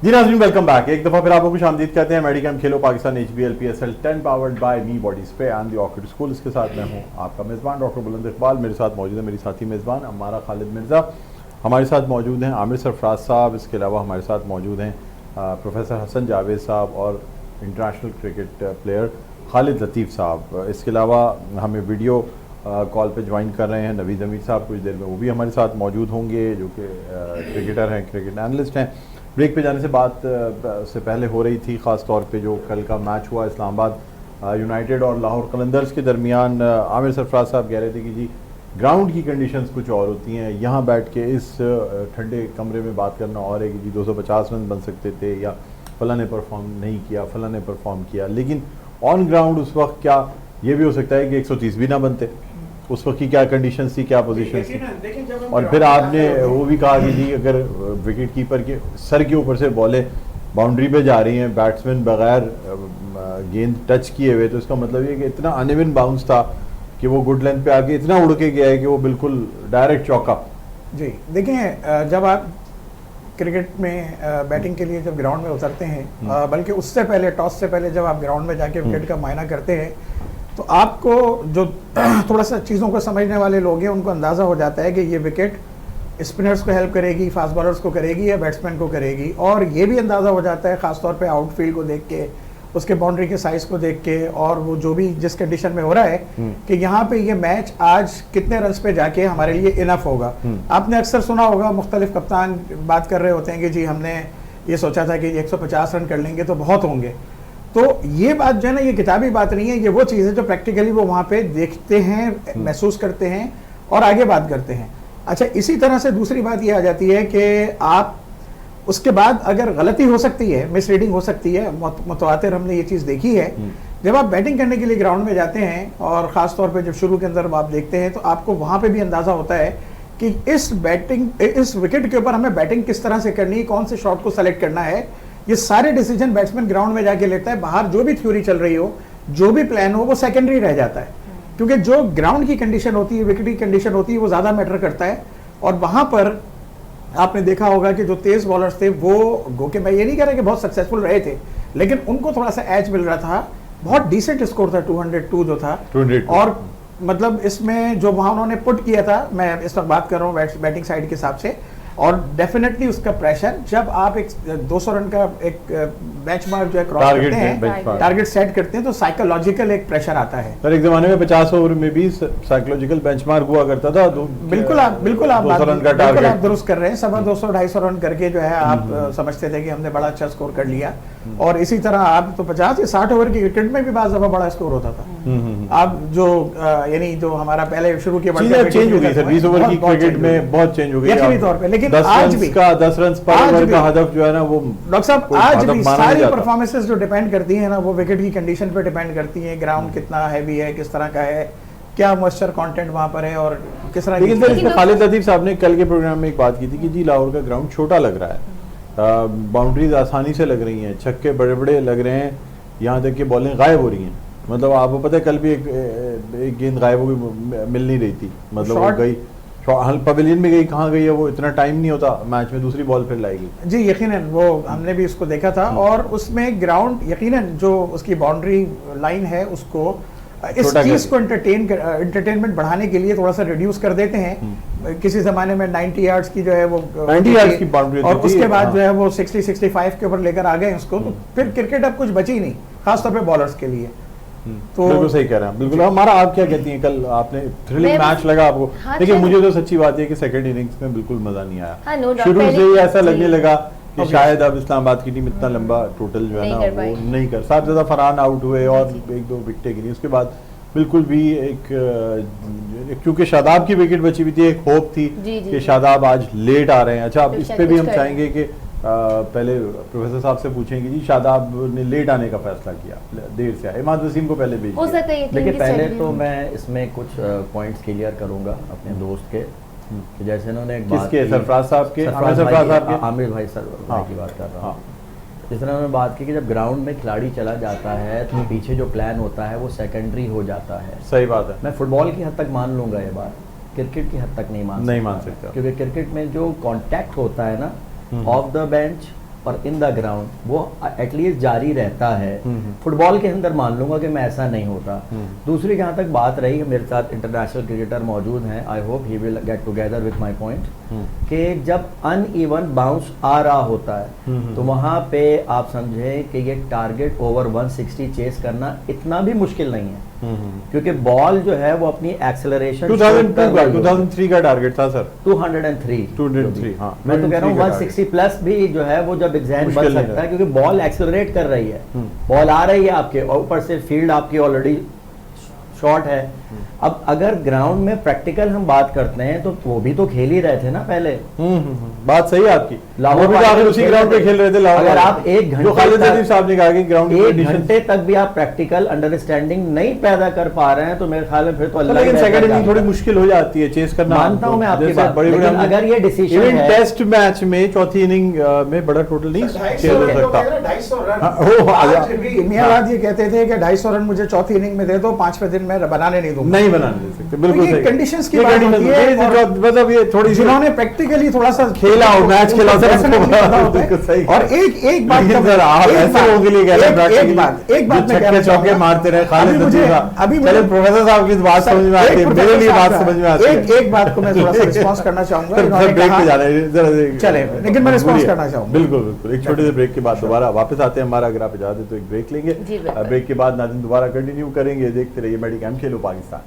जी नाज़रीन, welcome back. एक दफ़ा फिर आपको खुश आमदीद कहते हैं। Medicom Khelo Pakistan HBL PSL 10 powered by me body spray and the orchid school. इसके साथ मैं हूं आपका मेज़बान डॉक्टर बुलंद इकबाल। मेरे साथ मौजूद है मेरी साथी मेज़बान अम्मारा खालिद मिर्ज़ा। हमारे साथ मौजूद हैं आमिर सरफराज साहब। इसके अलावा हमारे साथ मौजूद हैं प्रोफेसर हसन जावेद साहब और इंटरनेशनल क्रिकेट प्लेयर खालिद लतीफ़ साहब। इसके अलावा हमें वीडियो कॉल पे ज्वाइन कर रहे हैं नवीद अमीर साहब। कुछ देर में वो भी हमारे साथ मौजूद होंगे, जो कि क्रिकेटर हैं, क्रिकेट एनालिस्ट हैं। ब्रेक पे जाने से बात से पहले हो रही थी, ख़ास तौर पे जो कल का मैच हुआ इस्लामाबाद यूनाइटेड और लाहौर कलंदर्स के दरमियान। आमिर सरफराज साहब कह रहे थे कि जी ग्राउंड की कंडीशंस कुछ और होती हैं, यहाँ बैठ के इस ठंडे कमरे में बात करना और है कि जी 250 रन बन सकते थे या फलां ने परफॉर्म नहीं किया, फलां ने परफॉर्म किया। लेकिन ऑन ग्राउंड उस वक्त क्या ये भी हो सकता है कि 130 भी ना बनते? उस वक्त की क्या कंडीशंस थी, क्या पोजीशन थी? और फिर आपने वो भी कहा कि जी अगर विकेट कीपर के सर के ऊपर से बॉलें बाउंड्री पे जा रही हैं बैट्समैन बगैर गेंद टच किए हुए, तो इसका मतलब ये कि इतना अनइवन बाउंस था कि वो गुड लेंथ पे आके इतना उड़ के गया है कि वो बिल्कुल डायरेक्ट चौका। जी देखिए, जब आप क्रिकेट में बैटिंग के लिए जब ग्राउंड में उतरते हैं, बल्कि उससे पहले टॉस से पहले जब आप ग्राउंड में जाके विकेट का मायना करते हैं, तो आपको जो थोड़ा सा चीज़ों को समझने वाले लोग हैं उनको अंदाज़ा हो जाता है कि ये विकेट स्पिनर्स को हेल्प करेगी, फास्ट बॉलर्स को करेगी या बैट्समैन को करेगी। और ये भी अंदाज़ा हो जाता है ख़ासतौर पे आउटफील्ड को देख के, उसके बाउंड्री के साइज़ को देख के, और वो जो भी जिस कंडीशन में हो रहा है कि यहाँ पे ये मैच आज कितने रन्स पे जाके हमारे लिए इनफ होगा। आपने अक्सर सुना होगा मुख्तलिफ कप्तान बात कर रहे होते हैं कि जी हमने ये सोचा था कि 150 रन कर लेंगे तो बहुत होंगे। तो ये बात जो है ना, ये किताबी बात नहीं है, ये वो चीज़ है जो प्रैक्टिकली वो वहाँ पे देखते हैं, महसूस करते हैं और आगे बात करते हैं। अच्छा, इसी तरह से दूसरी बात ये आ जाती है कि आप उसके बाद अगर गलती हो सकती है, मिसरीडिंग हो सकती है, मुतवातिर हमने ये चीज़ देखी है। जब आप बैटिंग करने के लिए ग्राउंड में जाते हैं और ख़ास तौर पे जब शुरू के अंदर आप देखते हैं, तो आपको वहाँ पे भी अंदाज़ा होता है कि इस विकेट के ऊपर हमें बैटिंग किस तरह से करनी है, कौन से शॉट को सेलेक्ट करना है। ये सारे डिसीजन बैट्समैन ग्राउंड में जाके लेता है। बाहर जो भी थ्योरी चल रही हो, जो भी प्लान हो, वो सेकेंडरी रह जाता है, क्योंकि जो ग्राउंड की कंडीशन होती है, विकेट की कंडीशन होती है, वो ज़्यादा मैटर करता है। और वहाँ पर आपने देखा होगा कि जो तेज बॉलर्स थे वो गो के, मैं ये नहीं कह रहा कि बहुत सक्सेसफुल रहे थे, लेकिन उनको थोड़ा सा एज मिल रहा था। बहुत डिसेंट स्कोर था 202 जो था। 202। और मतलब इसमें जो वहाँ उन्होंने पुट किया था, मैं इस वक्त बात कर रहा हूँ बैटिंग साइड के हिसाब से, और डेफिनेटली उसका प्रेशर, जब आप एक 200 रन का एक बेंचमार्क जो है क्रॉस करते हैं, टारगेट सेट करते हैं, तो साइकोलॉजिकल एक प्रेशर आता है। सर एक जमाने में 50 ओवर में भी साइकोलॉजिकल बेंचमार्क हुआ करता था। बिल्कुल आप दुरुस्त कर रहे हैं। 200-250 रन करके जो है आप समझते थे कि हमने बड़ा अच्छा स्कोर कर लिया। और इसी तरह आप तो 50 या 60 ओवर की क्रिकेट में भी बाज़ दफा बड़ा स्कोर होता था। आप जो यानी जो हमारा पहले शुरू के चेंज हो गई, 20 ओवर की क्रिकेट में बहुत चेंज हो गई यकीनी तौर पे। लेकिन 10 आज भी 10 रन पर ओवर का हदफ जो है ना, वो डॉक्टर साहब आज भी सारी परफॉर्मेंसेस जो डिपेंड करती है ना, वो विकेट की कंडीशन पे डिपेंड करती है। ग्राउंड कितना हैवी है, किस तरह का है, क्या मॉइस्चर कंटेंट वहां पर है और किस तरह। लेकिन सर इसमें खालिद लतीफ़ साहब ने कल के प्रोग्राम में एक बात की थी कि जी लाहौर का ग्राउंड छोटा लग रहा है, बाउंड्रीज आसानी से लग रही हैं, छक्के बड़े बड़े लग रहे हैं, यहाँ तक कि बॉलें गायब हो रही हैं। मतलब आपको पता है कल भी एक गेंद गायब हो गई, मिल नहीं रही थी, मतलब वो गई पवेलियन में गई, कहाँ गई है वो, इतना टाइम नहीं होता मैच में, दूसरी बॉल फिर लाएगी। जी यकीनन वो हमने भी इसको देखा था। और उसमें ग्राउंड यकीनन जो उसकी बाउंड्री लाइन है उसको इस चीज को एंटरटेनमेंट बढ़ाने के लिए थोड़ा सा रिड्यूस कर देते हैं। किसी जमाने में 90 यार्ड्स की जो है वो 90 यार्ड्स की बाउंड्री, और उसके बाद जो है वो 60-65 के ऊपर लेकर आ गए उसको। तो फिर क्रिकेट अब कुछ बची नहीं, खासतौर पे बॉलर्स के लिए। तो बिल्कुल सही कह रहे हैं। बिल्कुल हमारा, आप क्या कहती हैं, कल आपने थ्रिलिंग मैच लगा आपको? देखिए मुझे तो सच्ची बात है कि सेकंड इनिंग्स में बिल्कुल मजा नहीं आया। शुरू से ही ऐसा लगने लगा कि शायद अब इस्लामाबाद की टीम इतना लंबा टोटल जो है ना वो नहीं कर, साथ ज़्यादा फरहान आउट हुए और 1-2 विकेटें गिरी। उसके बाद बिल्कुल भी एक, क्योंकि शादाब की विकेट बची हुई थी, एक होप थी कि शादाब आज लेट आ रहे हैं। अच्छा, अब इस पे भी हम चाहेंगे कि पहले प्रोफेसर साहब से पूछेंगे जी शादाब ने लेट आने का फैसला किया, देर से आए, इमाद वसीम को पहले भेज दिया। देखिए पहले तो मैं इसमें कुछ पॉइंट्स क्लियर करूंगा अपने दोस्त के, कि जैसे उन्होंने एक बात की, सरफराज साहब के, आमिर भाई सर की बात कर रहा हूँ। जिस तरह उन्होंने बात की कि जब ग्राउंड में खिलाड़ी चला जाता है तो पीछे जो प्लान होता है वो सेकेंडरी हो जाता है। सही बात है। मैं फुटबॉल की हद तक मान लूंगा ये बात, क्रिकेट की हद तक नहीं मान सकता, क्योंकि क्रिकेट में जो कांटेक्ट होता है ना ऑफ द बेंच और इन द ग्राउंड वो एटलीस्ट जारी रहता है। फुटबॉल के अंदर मान लूंगा कि मैं ऐसा नहीं होता। दूसरी जहाँ तक बात रही है, मेरे साथ इंटरनेशनल क्रिकेटर मौजूद हैं, I hope he will get together with my point, कि जब अनइवन बाउंस आ रहा होता है तो वहाँ पे आप समझें कि ये टारगेट ओवर 160 चेस करना इतना भी मुश्किल नहीं है, क्योंकि बॉल जो है वो अपनी एक्सेलरेशन 2003 का टारगेट था सर, 203 हाँ, मैं तो कह रहा हूँ 160 प्लस भी जो है वो जब एग्जैम बन सकता है, क्योंकि बॉल एक्सेलरेट कर रही है, बॉल आ रही है आपके, और ऊपर से फील्ड आपकी ऑलरेडी शॉर्ट है। अब अगर ग्राउंड में प्रैक्टिकल हम बात करते हैं तो वो भी तो खेल ही रहे थे ना पहले। बात सही है आपकी, लाहौर भी आखिर उसी ग्राउंड पे खेल रहे थे। लाहौर अगर आप एक घंटे जो खालिद अजीज साहब ने कहा कि ग्राउंड एक घंटे तक भी आप प्रैक्टिकल अंडरस्टैंडिंग नहीं पैदा कर पा रहे हैं तो मेरे ख्याल में फिर तो अल्लाह, लेकिन सेकंड इनिंग थोड़ी मुश्किल हो जाती है चेस करना, मानता हूं मैं आपकी बात, बड़े लेकिन अगर ये डिसीजन है टेस्ट मैच में चौथी इनिंग में बड़ा टोटल नहीं खेल हो सकता। 250 रन। मियां राज ये कहते थे कि 250 रन मुझे चौथी इनिंग में दे दो, 5वें दिन मैं बनाने नहीं दूंगा, नहीं बनाने दे सकते, बिल्कुल ये सही। कंडीशंस की बात होती है, और मतलब ये थोड़ी जिन्होंने प्रैक्टिकली थोड़ा सा खेला हो, मैच खेला हो, definitely पता होता है। बिल्कुल सही। और एक बात लेकिन सर आप ऐसे लोगों के लिए कह रहे हैं एक बात मैं कहना छक्के चौके चाहूंगा। मारते रहे खालिद अभी मुझे चले प्रोफेसर साहब की बात समझ में आती है, मेरे लिए बात समझ में आती है। एक बात को मैं थोड़ा सा रिस्पॉन्स करना चाहूंगा। इन्होंने ब्रेक कहा- पे जाना है जरा, चले, लेकिन मैं रिस्पॉन्स करना चाहूंगा। बिल्कुल बिल्कुल, एक छोटे से ब्रेक के बाद दोबारा वापस आते हैं। हमारा अगर आप इजाजत है तो एक ब्रेक लेंगे, जी, बिल्कुल। ब्रेक के बाद नाज़रीन दोबारा कंटिन्यू करेंगे। देखते रहिए मेडिकैम खेलो पाकिस्तान।